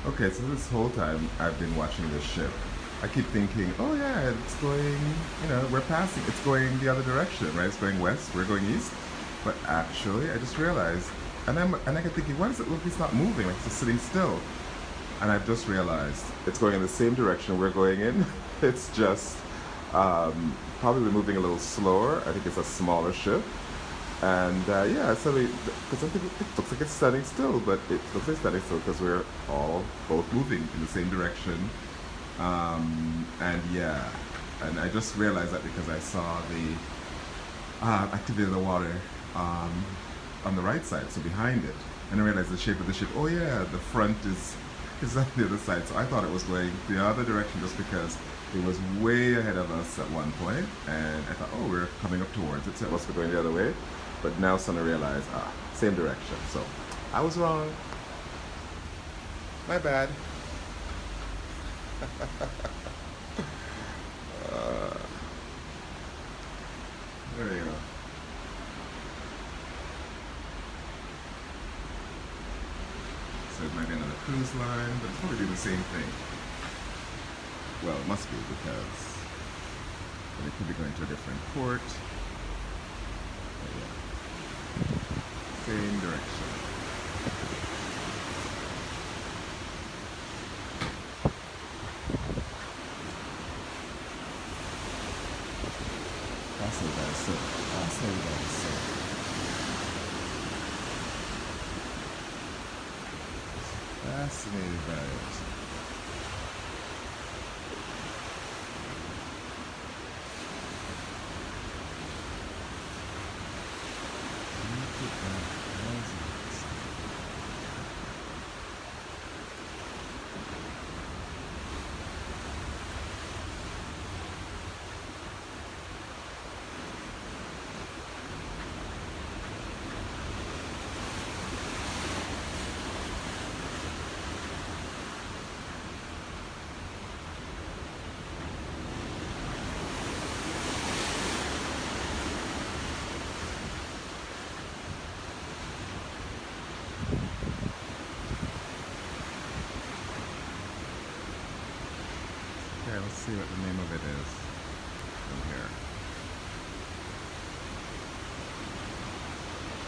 Okay, so this whole time I've been watching this ship. I keep thinking, oh yeah, it's going, we're passing, it's going the other direction, right? It's going west, we're going east. But actually, I just realized, and I kept thinking, why does it look like it's not moving, like it's just sitting still? And I've just realized it's going in the same direction we're going in. It's just probably moving a little slower. I think it's a smaller ship. And yeah, so because I think it looks like it's standing still, but it looks like it's standing still because we're all both moving in the same direction. And yeah, and I just realized that because I saw the activity of the water um, on the right side, so behind it, and I realized the shape of the ship. Oh yeah, the front is on the other side. So I thought it was going the other direction just because it was way ahead of us at one point, and I thought, oh, we're coming up towards it, so it must be going the other way. But now suddenly realized, same direction. So I was wrong. My bad. There you go. So it might be another cruise line, but it's probably do the same thing. Well, it must be because it could be going to a different port. But yeah, same direction. Fascinating, fascinated by it. Look at that presence. Okay, let's see what the name of it is from here.